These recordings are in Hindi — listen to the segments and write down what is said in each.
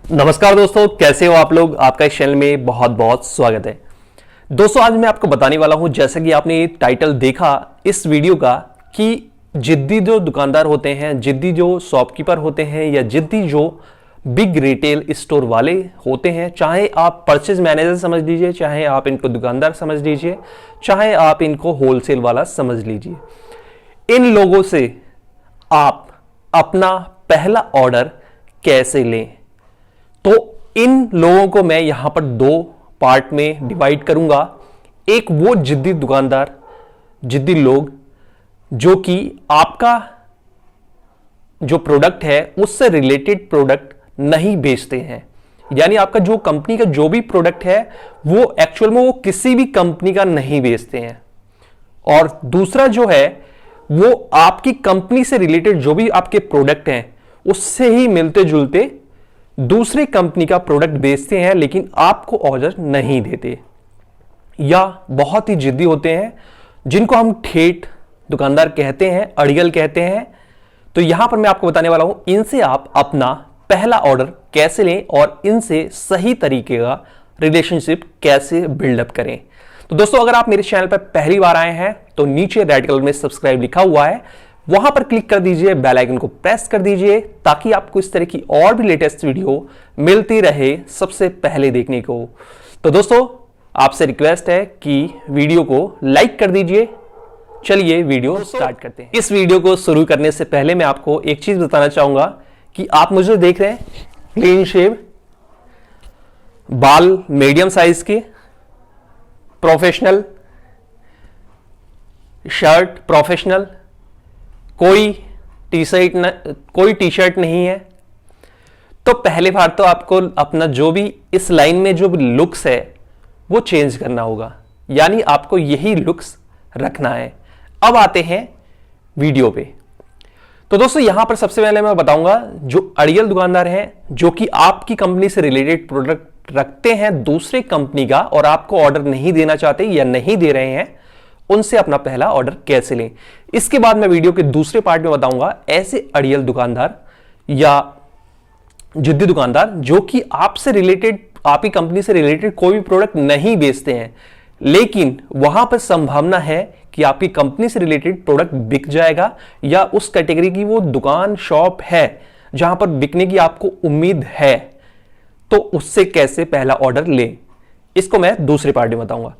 नमस्कार दोस्तों, कैसे हो आप लोग। आपका इस चैनल में बहुत बहुत स्वागत है। दोस्तों आज मैं आपको बताने वाला हूं, जैसा कि आपने टाइटल देखा इस वीडियो का, कि जिद्दी जो दुकानदार होते हैं, जिद्दी जो शॉपकीपर होते हैं या जिद्दी जो बिग रिटेल स्टोर वाले होते हैं, चाहे आप परचेज मैनेजर समझ लीजिए, चाहे आप इनको दुकानदार समझ लीजिए, चाहे आप इनको होलसेल वाला समझ लीजिए, इन लोगों से आप अपना पहला ऑर्डर कैसे लें। तो इन लोगों को मैं यहां पर दो पार्ट में डिवाइड करूंगा। एक वो जिद्दी दुकानदार, जिद्दी लोग जो कि आपका जो प्रोडक्ट है उससे रिलेटेड प्रोडक्ट नहीं बेचते हैं, यानी आपका जो कंपनी का जो भी प्रोडक्ट है वो एक्चुअल में वो किसी भी कंपनी का नहीं बेचते हैं। और दूसरा जो है वो आपकी कंपनी से रिलेटेड जो भी आपके प्रोडक्ट हैं उससे ही मिलते जुलते दूसरी कंपनी का प्रोडक्ट बेचते हैं, लेकिन आपको ऑर्डर नहीं देते, या बहुत ही जिद्दी होते हैं जिनको हम ठेठ दुकानदार कहते हैं, अड़ियल कहते हैं। तो यहां पर मैं आपको बताने वाला हूं इनसे आप अपना पहला ऑर्डर कैसे लें और इनसे सही तरीके का रिलेशनशिप कैसे बिल्डअप करें। तो दोस्तों अगर आप मेरे चैनल पर पहली बार आए हैं तो नीचे रेड कलर में सब्सक्राइब लिखा हुआ है, वहां पर क्लिक कर दीजिए, बेल आइकन को प्रेस कर दीजिए ताकि आपको इस तरह की और भी लेटेस्ट वीडियो मिलती रहे सबसे पहले देखने को। तो दोस्तों आपसे रिक्वेस्ट है कि वीडियो को लाइक कर दीजिए। चलिए वीडियो स्टार्ट करते हैं। इस वीडियो को शुरू करने से पहले मैं आपको एक चीज बताना चाहूंगा कि आप मुझे देख रहे हैं क्लीन शेव, बाल मीडियम साइज के, प्रोफेशनल शर्ट, प्रोफेशनल, कोई टी शर्ट नहीं है। तो पहले बार तो आपको अपना जो भी इस लाइन में जो लुक्स है वो चेंज करना होगा, यानी आपको यही लुक्स रखना है। अब आते हैं वीडियो पे। तो दोस्तों यहां पर सबसे पहले मैं बताऊंगा जो अड़ियल दुकानदार हैं जो कि आपकी कंपनी से रिलेटेड प्रोडक्ट रखते हैं दूसरे कंपनी का और आपको ऑर्डर नहीं देना चाहते या नहीं दे रहे हैं, उनसे अपना पहला ऑर्डर कैसे लें। इसके बाद मैं वीडियो के दूसरे पार्ट में बताऊंगा ऐसे अड़ियल दुकानदार या जिद्दी दुकानदार जो कि आपसे रिलेटेड, आपकी कंपनी से रिलेटेड कोई भी प्रोडक्ट नहीं बेचते हैं, लेकिन वहां पर संभावना है कि आपकी कंपनी से रिलेटेड प्रोडक्ट बिक जाएगा या उस कैटेगरी की वो दुकान शॉप है जहां पर बिकने की आपको उम्मीद है। तो उससे कैसे पहला ऑर्डर लें, इसको मैं दूसरे पार्ट में बताऊंगा।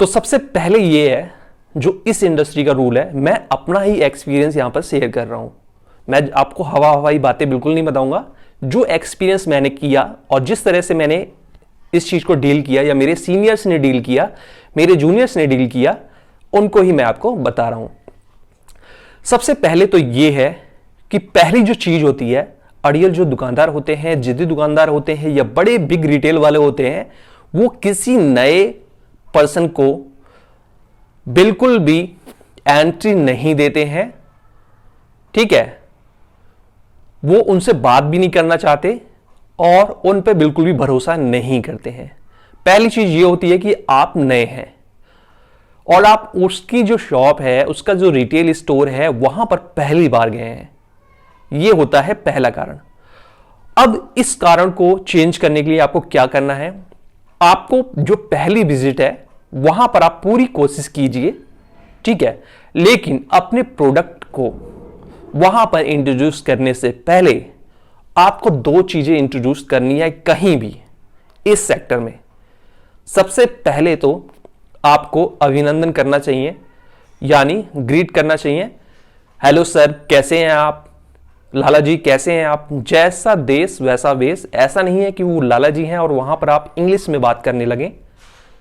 तो सबसे पहले यह है जो इस इंडस्ट्री का रूल है, मैं अपना ही एक्सपीरियंस यहां पर शेयर कर रहा हूं। मैं आपको हवाई बातें बिल्कुल नहीं बताऊंगा। जो एक्सपीरियंस मैंने किया और जिस तरह से मैंने इस चीज को डील किया या मेरे सीनियर्स ने डील किया, मेरे जूनियर्स ने डील किया, उनको ही मैं आपको बता रहा हूं। सबसे पहले तो यह है कि पहली जो चीज होती है, अड़ियल जो दुकानदार होते हैं, जिद्दी दुकानदार होते हैं या बड़े बिग रिटेल वाले होते हैं, वो किसी नए पर्सन को बिल्कुल भी एंट्री नहीं देते हैं। ठीक है, वो उनसे बात भी नहीं करना चाहते और उन पे बिल्कुल भी भरोसा नहीं करते हैं। पहली चीज ये होती है कि आप नए हैं और आप उसकी जो शॉप है, उसका जो रिटेल स्टोर है, वहां पर पहली बार गए हैं। यह होता है पहला कारण। अब इस कारण को चेंज करने के लिए आपको क्या करना है, आपको जो पहली विजिट है वहां पर आप पूरी कोशिश कीजिए, ठीक है, लेकिन अपने प्रोडक्ट को वहां पर इंट्रोड्यूस करने से पहले आपको दो चीजें इंट्रोड्यूस करनी है कहीं भी इस सेक्टर में। सबसे पहले तो आपको अभिनंदन करना चाहिए, यानी ग्रीट करना चाहिए। हेलो सर, कैसे हैं आप? लाला जी कैसे हैं आप? जैसा देश वैसा वेश। ऐसा नहीं है कि वो लाला जी हैं और वहां पर आप इंग्लिश में बात करने लगे,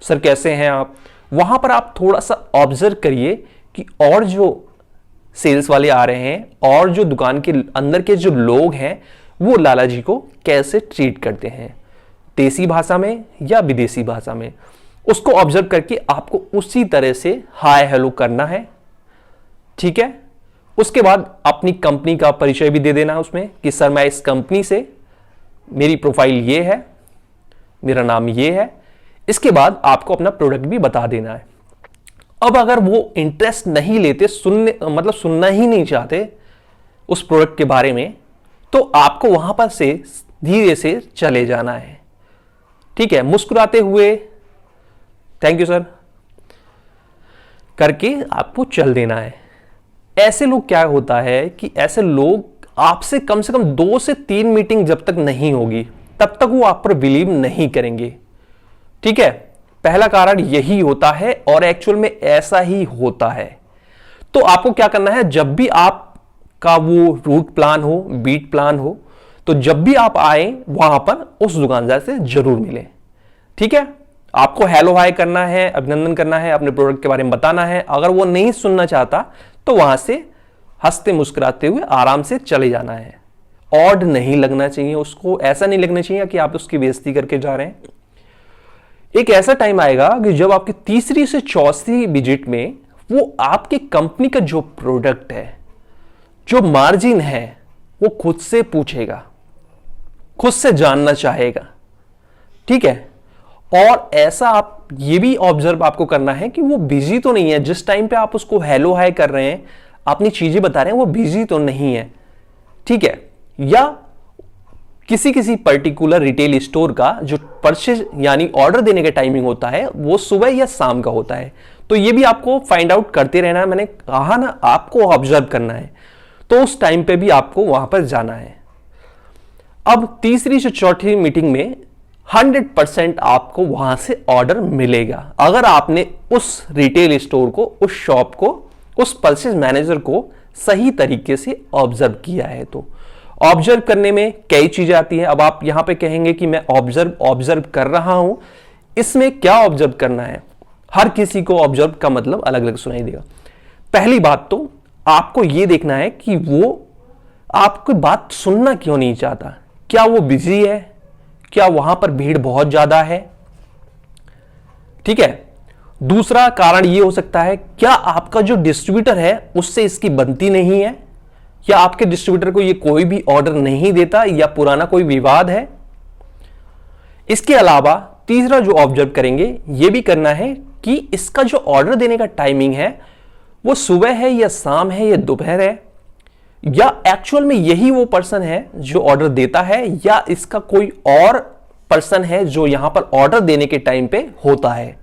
सर कैसे हैं आप। वहां पर आप थोड़ा सा ऑब्जर्व करिए कि और जो सेल्स वाले आ रहे हैं और जो दुकान के अंदर के जो लोग हैं वो लाला जी को कैसे ट्रीट करते हैं, देसी भाषा में या विदेशी भाषा में। उसको ऑब्जर्व करके आपको उसी तरह से हाय हेलो करना है, ठीक है। उसके बाद अपनी कंपनी का परिचय भी दे देना है उसमें कि सर मैं इस कंपनी से, मेरी प्रोफाइल ये है, मेरा नाम ये है। इसके बाद आपको अपना प्रोडक्ट भी बता देना है। अब अगर वो इंटरेस्ट नहीं लेते, सुनना ही नहीं चाहते उस प्रोडक्ट के बारे में, तो आपको वहां पर से धीरे से चले जाना है। ठीक है, मुस्कुराते हुए थैंक यू सर करके आपको चल देना है। ऐसे लोग क्या होता है कि ऐसे लोग आपसे कम से कम 2 से 3 मीटिंग जब तक नहीं होगी तब तक वो आप पर बिलीव नहीं करेंगे। ठीक है, पहला कारण यही होता है और एक्चुअल में ऐसा ही होता है। तो आपको क्या करना है, जब भी आपका वो रूट प्लान हो, बीट प्लान हो, तो जब भी आप आए वहां पर उस दुकानदार से जरूर मिलें। ठीक है, आपको हेलो हाय करना है, अभिनंदन करना है, अपने प्रोडक्ट के बारे में बताना है। अगर वो नहीं सुनना चाहता तो वहां से हंसते मुस्कुराते हुए आराम से चले जाना है। ऑड नहीं लगना चाहिए उसको, ऐसा नहीं लगना चाहिए कि आप उसकी बेइज्जती करके जा रहे हैं। एक ऐसा टाइम आएगा कि जब आपकी तीसरी से चौथी विजिट में वो आपकी कंपनी का जो प्रोडक्ट है, जो मार्जिन है, वो खुद से पूछेगा, खुद से जानना चाहेगा। ठीक है, और ऐसा आप ये भी ऑब्जर्व आपको करना है कि वो बिजी तो नहीं है। जिस टाइम पे आप उसको हेलो हाय कर रहे हैं, अपनी चीजें बता रहे हैं, वो बिजी तो नहीं है। ठीक है, या किसी पर्टिकुलर रिटेल स्टोर का जो परचेज यानी ऑर्डर देने का टाइमिंग होता है वो सुबह या शाम का होता है। तो ये भी आपको फाइंड आउट करते रहना है। मैंने कहा ना, आपको ऑब्जर्व करना है, तो उस टाइम पे भी आपको वहां पर जाना है। अब तीसरी से चौथी मीटिंग में 100% आपको वहां से ऑर्डर मिलेगा अगर आपने उस रिटेल स्टोर को, उस शॉप को, उस परचेज मैनेजर को सही तरीके से ऑब्जर्व किया है। तो ऑब्जर्व करने में कई चीजें आती हैं। अब आप यहां पे कहेंगे कि मैं ऑब्जर्व कर रहा हूं, इसमें क्या ऑब्जर्व करना है? हर किसी को ऑब्जर्व का मतलब अलग अलग सुनाई देगा। पहली बात तो आपको यह देखना है कि वो आपकी बात सुनना क्यों नहीं चाहता। क्या वो बिजी है? क्या वहां पर भीड़ बहुत ज्यादा है? ठीक है, दूसरा कारण यह हो सकता है, क्या आपका जो डिस्ट्रीब्यूटर है उससे इसकी बनती नहीं है, या आपके डिस्ट्रीब्यूटर को ये कोई भी ऑर्डर नहीं देता, या पुराना कोई विवाद है। इसके अलावा तीसरा जो ऑब्जर्व करेंगे, यह भी करना है कि इसका जो ऑर्डर देने का टाइमिंग है वो सुबह है या शाम है या दोपहर है, या एक्चुअल में यही वो पर्सन है जो ऑर्डर देता है, या इसका कोई और पर्सन है जो यहां पर ऑर्डर देने के टाइम पे होता है।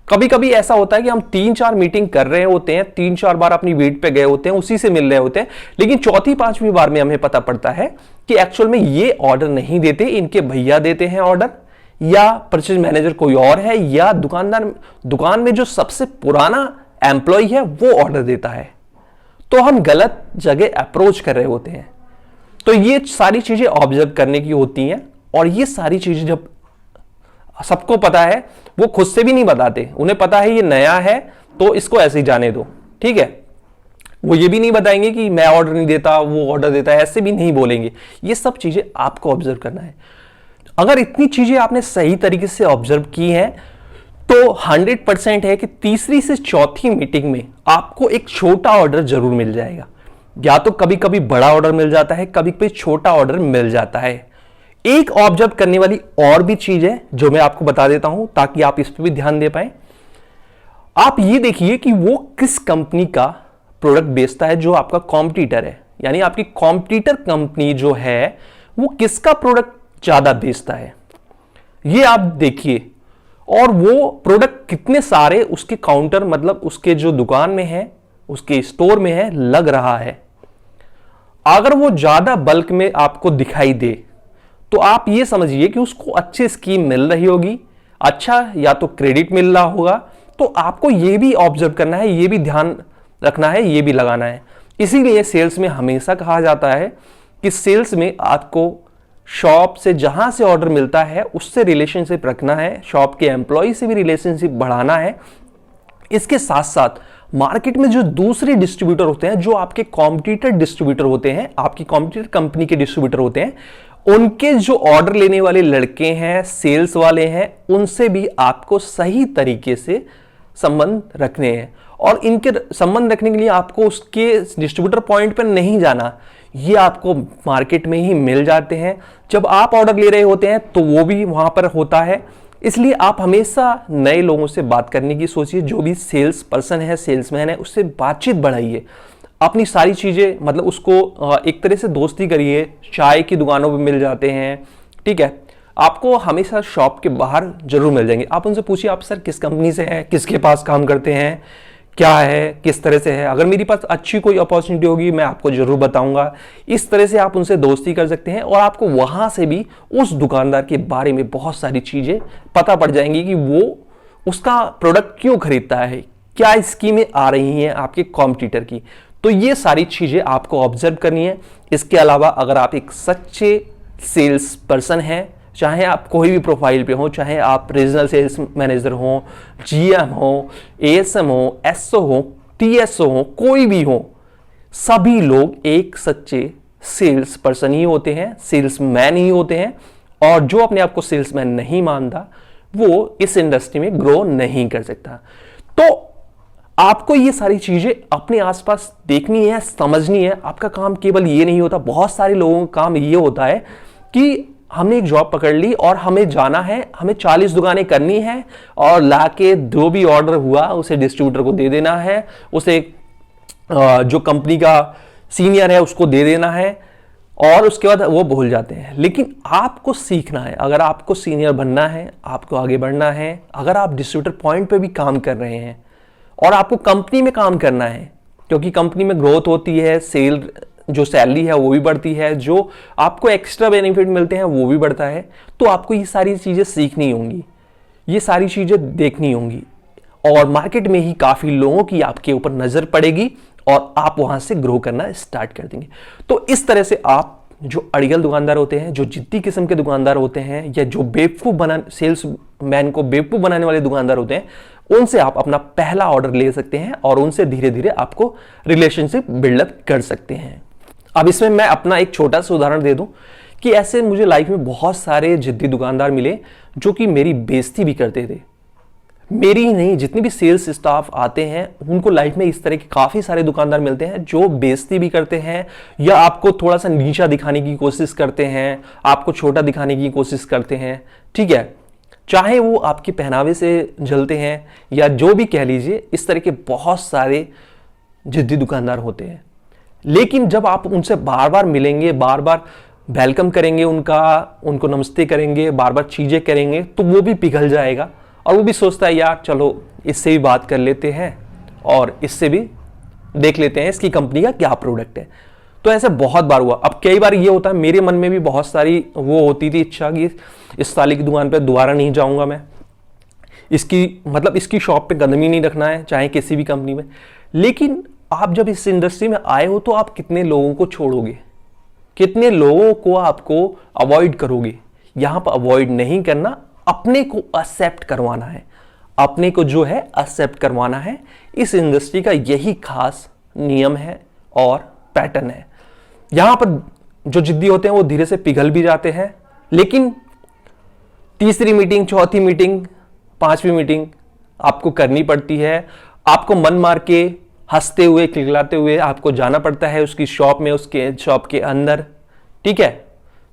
कभी कभी ऐसा होता है कि हम 3-4 मीटिंग कर रहे होते हैं, 3-4 बार अपनी वीट पे गए होते हैं, उसी से मिल रहे होते हैं, लेकिन चौथी पांचवी बार में हमें पता पड़ता है कि एक्चुअल में ये ऑर्डर नहीं देते, इनके भैया देते हैं ऑर्डर, या परचेज मैनेजर कोई और है, या दुकान में जो सबसे पुराना एम्प्लॉय है वो ऑर्डर देता है। तो हम गलत जगह अप्रोच कर रहे होते हैं। तो ये सारी चीजें ऑब्जर्व करने की होती हैं, और ये सारी चीजें जब सबको पता है, वो खुद से भी नहीं बताते। उन्हें पता है ये नया है तो इसको ऐसे ही जाने दो। ठीक है, वो ये भी नहीं बताएंगे कि मैं ऑर्डर नहीं देता, वो ऑर्डर देता है, ऐसे भी नहीं बोलेंगे। ये सब चीजें आपको ऑब्जर्व करना है। अगर इतनी चीजें आपने सही तरीके से ऑब्जर्व की हैं तो 100% है कि तीसरी से चौथी मीटिंग में आपको एक छोटा ऑर्डर जरूर मिल जाएगा। या तो कभी कभी बड़ा ऑर्डर मिल जाता है, कभी कभी छोटा ऑर्डर मिल जाता है। एक ऑब्जर्व करने वाली और भी चीज है जो मैं आपको बता देता हूं ताकि आप इस पर भी ध्यान दे पाए। आप ये देखिए कि वो किस कंपनी का प्रोडक्ट बेचता है जो आपका कॉम्पिटिटर है, यानी आपकी कॉम्पिटिटर कंपनी जो है वो किसका प्रोडक्ट ज्यादा बेचता है, ये आप देखिए। और वो प्रोडक्ट कितने सारे उसके काउंटर, मतलब उसके जो दुकान में है, उसके स्टोर में है, लग रहा है। अगर वो ज्यादा बल्क में आपको दिखाई दे तो आप ये समझिए कि उसको अच्छी स्कीम मिल रही होगी, अच्छा या तो क्रेडिट मिल रहा होगा। तो आपको ये भी ऑब्जर्व करना है, ये भी ध्यान रखना है, ये भी लगाना है। इसीलिए सेल्स में हमेशा कहा जाता है कि सेल्स में आपको शॉप से जहां से ऑर्डर मिलता है उससे रिलेशनशिप रखना है, शॉप के एम्प्लॉय से भी रिलेशनशिप बढ़ाना है। इसके साथ साथ मार्केट में जो दूसरे डिस्ट्रीब्यूटर होते हैं, जो आपके कॉम्पिटिटर डिस्ट्रीब्यूटर होते हैं, आपकी कॉम्पिटिटर कंपनी के डिस्ट्रीब्यूटर होते हैं, उनके जो ऑर्डर लेने वाले लड़के हैं, सेल्स वाले हैं, उनसे भी आपको सही तरीके से संबंध रखने हैं। और इनके संबंध रखने के लिए आपको उसके डिस्ट्रीब्यूटर पॉइंट पर नहीं जाना, ये आपको मार्केट में ही मिल जाते हैं। जब आप ऑर्डर ले रहे होते हैं तो वो भी वहां पर होता है। इसलिए आप हमेशा नए लोगों से बात करने की सोचिए। जो भी सेल्स पर्सन है, सेल्समैन है, उससे बातचीत बढ़ाइए। अपनी सारी चीजें मतलब उसको एक तरह से दोस्ती करिए, चाय की दुकानों पे मिल जाते हैं, ठीक है, आपको हमेशा शॉप के बाहर जरूर मिल जाएंगे। आप उनसे पूछिए आप सर किस कंपनी से हैं, किसके पास काम करते हैं, क्या है, किस तरह से है, अगर मेरे पास अच्छी कोई अपॉर्चुनिटी होगी मैं आपको जरूर बताऊंगा। इस तरह से आप उनसे दोस्ती कर सकते हैं और आपको वहां से भी उस दुकानदार के बारे में बहुत सारी चीजें पता पड़ जाएंगी कि वो उसका प्रोडक्ट क्यों खरीदता है, क्या स्कीमें आ रही हैं आपके कॉम्पिटिटर की। तो ये सारी चीजें आपको ऑब्जर्व करनी है। इसके अलावा अगर आप एक सच्चे सेल्स पर्सन हैं, चाहे आप कोई भी प्रोफाइल पे हो, चाहे आप रीजनल सेल्स मैनेजर हो, जीएम हो, एएसएम हो, एसओ हो, टीएसओ हो, कोई भी हो, सभी लोग एक सच्चे सेल्स पर्सन ही होते हैं, सेल्समैन ही होते हैं। और जो अपने आप को सेल्समैन नहीं मानता वो इस इंडस्ट्री में ग्रो नहीं कर सकता। तो आपको ये सारी चीजें अपने आसपास देखनी है, समझनी है। आपका काम केवल ये नहीं होता, बहुत सारे लोगों का काम ये होता है कि हमने एक जॉब पकड़ ली और हमें जाना है, हमें 40 दुकानें करनी है और लाके जो भी ऑर्डर हुआ उसे डिस्ट्रीब्यूटर को दे देना है, उसे जो कंपनी का सीनियर है उसको दे देना है और उसके बाद वो भूल जाते हैं। लेकिन आपको सीखना है, अगर आपको सीनियर बनना है, आपको आगे बढ़ना है, अगर आप डिस्ट्रीब्यूटर पॉइंट पे भी काम कर रहे हैं और आपको कंपनी में काम करना है, क्योंकि कंपनी में ग्रोथ होती है, सेल जो सैलरी है वो भी बढ़ती है, जो आपको एक्स्ट्रा बेनिफिट मिलते हैं वो भी बढ़ता है, तो आपको ये सारी चीजें सीखनी होंगी, ये सारी चीजें देखनी होंगी और मार्केट में ही काफी लोगों की आपके ऊपर नजर पड़ेगी और आप वहां से ग्रो करना स्टार्ट कर देंगे। तो इस तरह से आप जो अड़ियल दुकानदार होते हैं, जो जिद्दी किस्म के दुकानदार होते हैं, या जो बेवकूफ बना सेल्स मैन को बेवकूफ बनाने वाले दुकानदार होते हैं, उनसे आप अपना पहला ऑर्डर ले सकते हैं और उनसे धीरे धीरे आपको रिलेशनशिप बिल्डअप कर सकते हैं। अब इसमें मैं अपना एक छोटा सा उदाहरण दे दूं कि ऐसे मुझे लाइफ में बहुत सारे जिद्दी दुकानदार मिले जो कि मेरी बेइज्जती भी करते थे। मेरी ही नहीं, जितने भी सेल्स स्टाफ आते हैं उनको लाइफ में इस तरह के काफी सारे दुकानदार मिलते हैं जो बेइज्जती भी करते हैं या आपको थोड़ा सा नीचा दिखाने की कोशिश करते हैं, आपको छोटा दिखाने की कोशिश करते हैं, ठीक है, चाहे वो आपके पहनावे से जलते हैं या जो भी कह लीजिए। इस तरह के बहुत सारे जिद्दी दुकानदार होते हैं। लेकिन जब आप उनसे बार बार मिलेंगे, बार बार वेलकम करेंगे उनको नमस्ते करेंगे, बार बार चीजें करेंगे, तो वो भी पिघल जाएगा और वो भी सोचता है यार चलो इससे भी बात कर लेते हैं और इससे भी देख लेते हैं इसकी कंपनी का क्या प्रोडक्ट है। तो ऐसे बहुत बार हुआ। अब कई बार ये होता है, मेरे मन में भी बहुत सारी वो होती थी इच्छा कि इस साले की दुकान पे दोबारा नहीं जाऊंगा मैं, इसकी शॉप पे कदम ही नहीं रखना है, चाहे किसी भी कंपनी में। लेकिन आप जब इस इंडस्ट्री में आए हो तो आप कितने लोगों को छोड़ोगे, कितने लोगों को आपको अवॉइड करोगे। यहां पर अवॉइड नहीं करना, अपने को एक्सेप्ट करवाना है, अपने को जो है एक्सेप्ट करवाना है। इस इंडस्ट्री का यही खास नियम है और पैटर्न है। यहां पर जो जिद्दी होते हैं वो धीरे से पिघल भी जाते हैं, लेकिन तीसरी मीटिंग, चौथी मीटिंग, पांचवी मीटिंग आपको करनी पड़ती है। आपको मन मार के हंसते हुए खिलखिलाते हुए आपको जाना पड़ता है उसकी शॉप में, उसके शॉप के अंदर, ठीक है।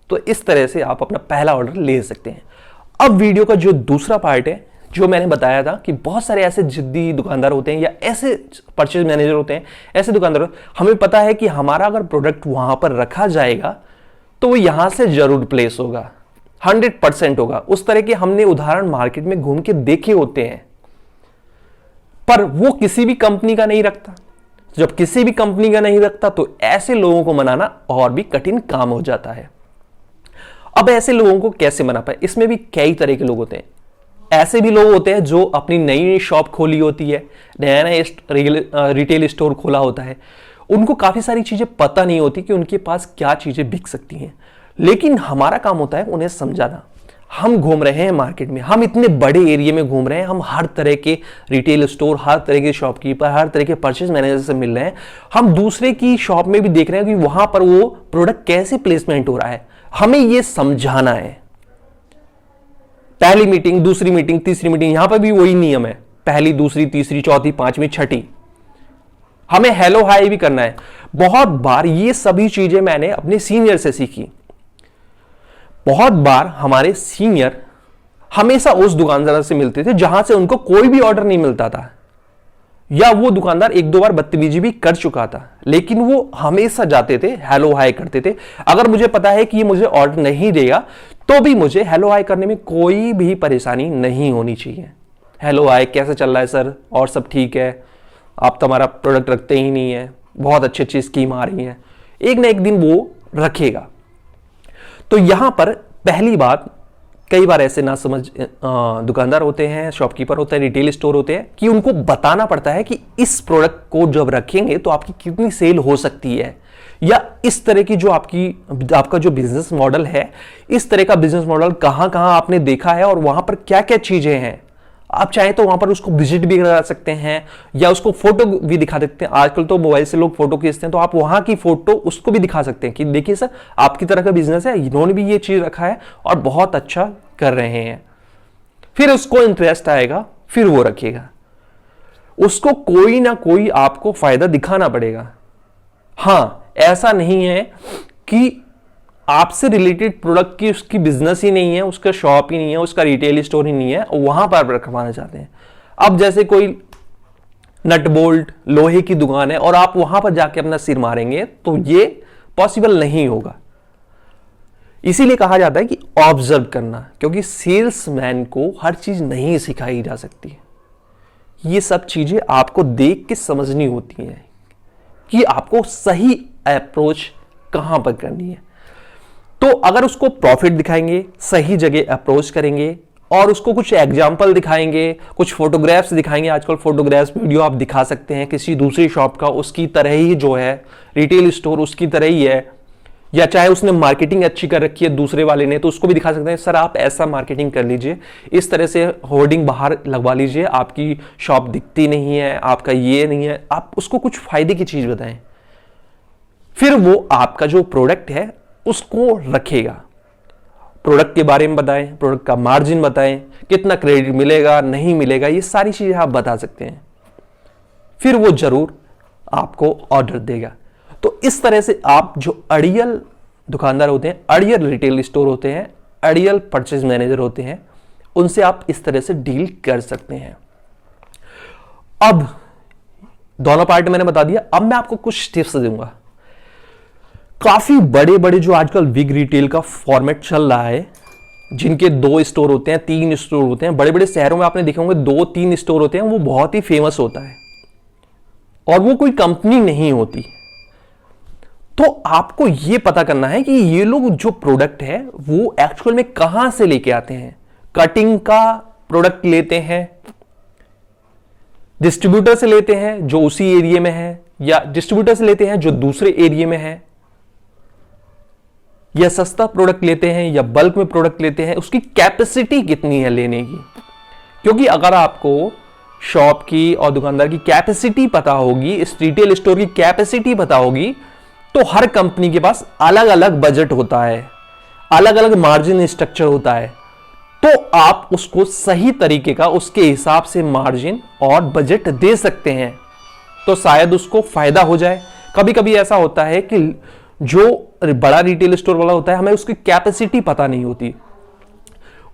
तो इस तरह से आप अपना पहला ऑर्डर ले सकते हैं। अब वीडियो का जो दूसरा पार्ट है, जो मैंने बताया था कि बहुत सारे ऐसे जिद्दी दुकानदार होते हैं या ऐसे परचेज मैनेजर होते हैं, ऐसे दुकानदार, हमें पता है कि हमारा अगर प्रोडक्ट वहां पर रखा जाएगा तो वो यहां से जरूर प्लेस होगा, 100% होगा। उस तरह के हमने उदाहरण मार्केट में घूम के देखे होते हैं, पर वो किसी भी कंपनी का नहीं रखता। जब किसी भी कंपनी का नहीं रखता तो ऐसे लोगों को मनाना और भी कठिन काम हो जाता है। अब ऐसे लोगों को कैसे मना पाए, इसमें भी कई तरह के लोग होते हैं। ऐसे भी लोग होते हैं जो अपनी नई नई शॉप खोली होती है, नया नया रिटेल स्टोर खोला होता है, उनको काफी सारी चीजें पता नहीं होती कि उनके पास क्या चीजें बिक सकती हैं। लेकिन हमारा काम होता है उन्हें समझाना। हम घूम रहे हैं मार्केट में, हम इतने बड़े एरिया में घूम रहे हैं, हम हर तरह के रिटेल स्टोर, हर तरह के शॉपकीपर, हर तरह के परचेज मैनेजर से मिल रहे हैं। हम दूसरे की शॉप में भी देख रहे हैं कि वहां पर वो प्रोडक्ट कैसे प्लेसमेंट हो रहा है। हमें ये समझाना है। पहली मीटिंग, दूसरी मीटिंग, तीसरी मीटिंग, यहां पर भी वही नियम है। पहली, दूसरी, तीसरी, चौथी, पांचवी, छठी, हमें हेलो हाय भी करना है। बहुत बार ये सभी चीजें मैंने अपने सीनियर से सीखी। बहुत बार हमारे सीनियर हमेशा उस दुकानदार से मिलते थे जहां से उनको कोई भी ऑर्डर नहीं मिलता था, या वो दुकानदार एक दो बार बदतमीजी भी कर चुका था, लेकिन वो हमेशा जाते थे, हेलो हाय करते थे। अगर मुझे पता है कि ये मुझे ऑर्डर नहीं देगा तो भी मुझे हेलो हाय करने में कोई भी परेशानी नहीं होनी चाहिए। हेलो हाय, कैसे चल रहा है सर, और सब ठीक है, आप तो हमारा प्रोडक्ट रखते ही नहीं है, बहुत अच्छी अच्छी स्कीम आ रही है, एक ना एक दिन वो रखेगा। तो यहां पर पहली बात, कई बार ऐसे ना समझ दुकानदार होते हैं, शॉपकीपर होते हैं, रिटेल स्टोर होते हैं कि उनको बताना पड़ता है कि इस प्रोडक्ट को जब रखेंगे तो आपकी कितनी सेल हो सकती है, या इस तरह की जो आपका जो बिजनेस मॉडल है, इस तरह का बिजनेस मॉडल कहां कहां आपने देखा है और वहां पर क्या क्या चीजें हैं। आप चाहें तो वहां पर उसको विजिट भी करा सकते हैं या उसको फोटो भी दिखा सकते हैं। आजकल तो मोबाइल से लोग फोटो खींचते हैं, तो आप वहां की फोटो उसको भी दिखा सकते हैं कि देखिए सर, आपकी तरह का बिजनेस है, इन्होंने भी ये चीज रखा है और बहुत अच्छा कर रहे हैं। फिर उसको इंटरेस्ट आएगा, फिर वो रखेगा। उसको कोई ना कोई आपको फायदा दिखाना पड़ेगा। हां, ऐसा नहीं है कि आपसे रिलेटेड प्रोडक्ट की उसकी बिजनेस ही नहीं है, उसका शॉप ही नहीं है, उसका रिटेल स्टोर ही नहीं है, वहां पर रखवाना चाहते हैं। अब जैसे कोई नट बोल्ट लोहे की दुकान है और आप वहां पर जाके अपना सिर मारेंगे तो ये पॉसिबल नहीं होगा। इसीलिए कहा जाता है कि ऑब्जर्व करना, क्योंकि सेल्समैन को हर चीज नहीं सिखाई जा सकती। ये सब चीजें आपको देख के समझनी होती हैं कि आपको सही अप्रोच कहां पर करनी है। तो अगर उसको प्रॉफिट दिखाएंगे, सही जगह अप्रोच करेंगे और उसको कुछ एग्जाम्पल दिखाएंगे, कुछ फोटोग्राफ्स दिखाएंगे। आजकल फोटोग्राफ्स वीडियो आप दिखा सकते हैं किसी दूसरी शॉप का, उसकी तरह ही जो है रिटेल स्टोर उसकी तरह ही है, या चाहे उसने मार्केटिंग अच्छी कर रखी है दूसरे वाले ने तो उसको भी दिखा सकते हैं, सर आप ऐसा मार्केटिंग कर लीजिए, इस तरह से होर्डिंग बाहर लगवा लीजिए, आपकी शॉप दिखती नहीं है, आपका ये नहीं है। आप उसको कुछ फायदे की चीज बताएं, फिर वो आपका जो प्रोडक्ट है उसको रखेगा। प्रोडक्ट के बारे में बताएं, प्रोडक्ट का मार्जिन बताएं, कितना क्रेडिट मिलेगा नहीं मिलेगा, ये सारी चीजें आप बता सकते हैं। फिर वो जरूर आपको ऑर्डर देगा। तो इस तरह से आप जो अड़ियल दुकानदार होते हैं, अड़ियल रिटेल स्टोर होते हैं, अड़ियल परचेज मैनेजर होते हैं, उनसे आप इस तरह से डील कर सकते हैं। अब दोनों पार्ट मैंने बता दिया, अब मैं आपको कुछ टिप्स दूंगा। काफी बड़े बड़े जो आजकल बिग रिटेल का फॉर्मेट चल रहा है, जिनके 2 स्टोर होते हैं, 3 स्टोर होते हैं, बड़े बड़े शहरों में आपने देखे होंगे 2-3 स्टोर होते हैं, वो बहुत ही फेमस होता है और वो कोई कंपनी नहीं होती। तो आपको ये पता करना है कि ये लोग जो प्रोडक्ट है वो एक्चुअल में कहां से लेके आते हैं। कटिंग का प्रोडक्ट लेते हैं, डिस्ट्रीब्यूटर से लेते हैं जो उसी एरिया में है, या डिस्ट्रीब्यूटर से लेते हैं जो दूसरे एरिया में है, या सस्ता प्रोडक्ट लेते हैं या बल्क में प्रोडक्ट लेते हैं, उसकी कैपेसिटी कितनी है लेने की। क्योंकि अगर आपको शॉप की और दुकानदार की कैपेसिटी पता होगी, इस रिटेल स्टोर की कैपेसिटी पता होगी, तो हर कंपनी के पास अलग अलग बजट होता है, अलग अलग मार्जिन स्ट्रक्चर होता है, तो आप उसको सही तरीके का उसके हिसाब से मार्जिन और बजट दे सकते हैं, तो शायद उसको फायदा हो जाए। कभी कभी ऐसा होता है कि जो बड़ा रिटेल स्टोर वाला होता है, हमें उसकी कैपेसिटी पता नहीं होती,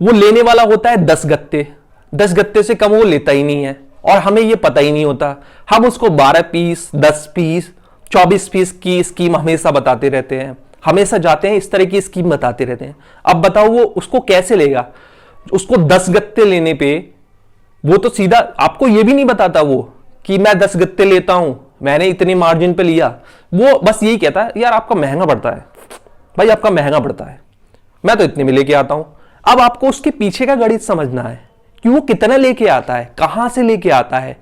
वो लेने वाला होता है 10 गत्ते, 10 गत्ते से कम वो लेता ही नहीं है और हमें ये पता ही नहीं होता। हम उसको 12 पीस, 10 पीस, 24 पीस की स्कीम हमेशा बताते रहते हैं, हमेशा जाते हैं इस तरह की स्कीम बताते रहते हैं। अब बताओ वो उसको कैसे लेगा। उसको 10 गत्ते लेने पे वो तो सीधा आपको ये भी नहीं बताता वो कि मैं 10 गत्ते लेता हूं, मैंने इतने मार्जिन पे लिया। वो बस यही कहता है यार आपका महंगा पड़ता है, भाई आपका महंगा पड़ता है, मैं तो इतने में लेके आता हूं। अब आपको उसके पीछे का गणित समझना है कि वो कितना लेके आता है, कहां से लेके आता है,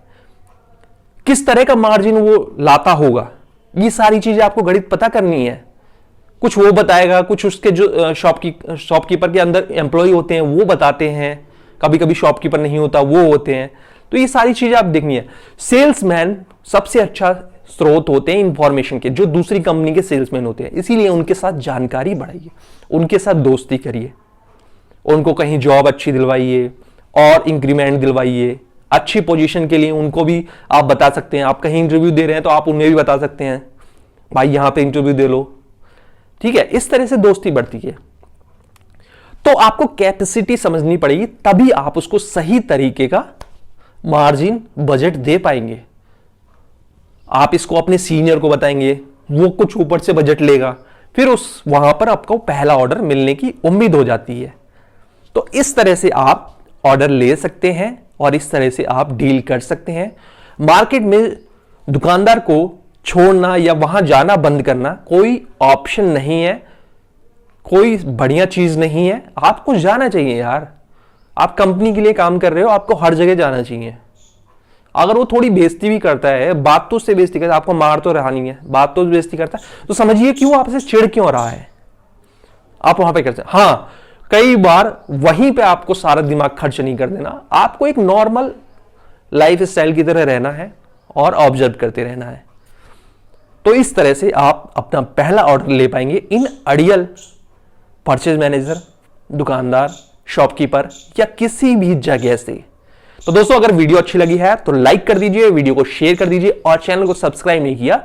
किस तरह का मार्जिन वो लाता होगा, ये सारी चीजें आपको गणित पता करनी है। कुछ वो बताएगा, कुछ उसके जो शॉपकीपर के अंदर एम्प्लॉय होते हैं वो बताते हैं, कभी कभी शॉपकीपर नहीं होता वो होते हैं, तो ये सारी चीजें आप देखनी है। सेल्समैन सबसे अच्छा स्रोत होते हैं इंफॉर्मेशन के, जो दूसरी कंपनी के सेल्समैन होते हैं, इसीलिए उनके साथ जानकारी बढ़ाइए, उनके साथ दोस्ती करिए, उनको कहीं जॉब अच्छी दिलवाइए और इंक्रीमेंट दिलवाइए, अच्छी पोजीशन के लिए उनको भी आप बता सकते हैं। आप कहीं इंटरव्यू दे रहे हैं तो आप उन्हें भी बता सकते हैं भाई यहां पे इंटरव्यू दे लो, ठीक है। इस तरह से दोस्ती बढ़ती है। तो आपको कैपेसिटी समझनी पड़ेगी, तभी आप उसको सही तरीके का मार्जिन बजट दे पाएंगे। आप इसको अपने सीनियर को बताएंगे, वो कुछ ऊपर से बजट लेगा, फिर उस वहां पर आपको पहला ऑर्डर मिलने की उम्मीद हो जाती है। तो इस तरह से आप ऑर्डर ले सकते हैं और इस तरह से आप डील कर सकते हैं। मार्केट में दुकानदार को छोड़ना या वहां जाना बंद करना कोई ऑप्शन नहीं है, कोई बढ़िया चीज नहीं है। आपको जाना चाहिए यार, आप कंपनी के लिए काम कर रहे हो, आपको हर जगह जाना चाहिए। अगर वो थोड़ी बेइज्जती भी करता है, बात तो उससे बेइज्जती करता है, आपको मार तो रहा नहीं है, बात तो बेइज्जती करता है, तो समझिए क्यों आपसे चिढ़ क्यों रहा है, आप वहां पे करते हैं। हाँ, कई बार वहीं पे आपको सारा दिमाग खर्च नहीं कर देना, आपको एक नॉर्मल लाइफ स्टाइल की तरह रहना है और ऑब्जर्व करते रहना है। तो इस तरह से आप अपना पहला ऑर्डर ले पाएंगे इन आइडियल परचेज मैनेजर, दुकानदार, शॉपकीपर या किसी भी जगह से। तो दोस्तों, अगर वीडियो अच्छी लगी है तो लाइक कर दीजिए, वीडियो को शेयर कर दीजिए और चैनल को सब्सक्राइब नहीं किया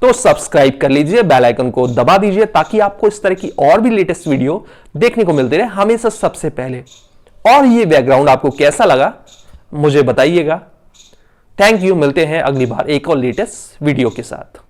तो सब्सक्राइब कर लीजिए, बेल आइकन को दबा दीजिए ताकि आपको इस तरह की और भी लेटेस्ट वीडियो देखने को मिलते रहे हमेशा सबसे पहले। और ये बैकग्राउंड आपको कैसा लगा मुझे बताइएगा। थैंक यू, मिलते हैं अगली बार एक और लेटेस्ट वीडियो के साथ।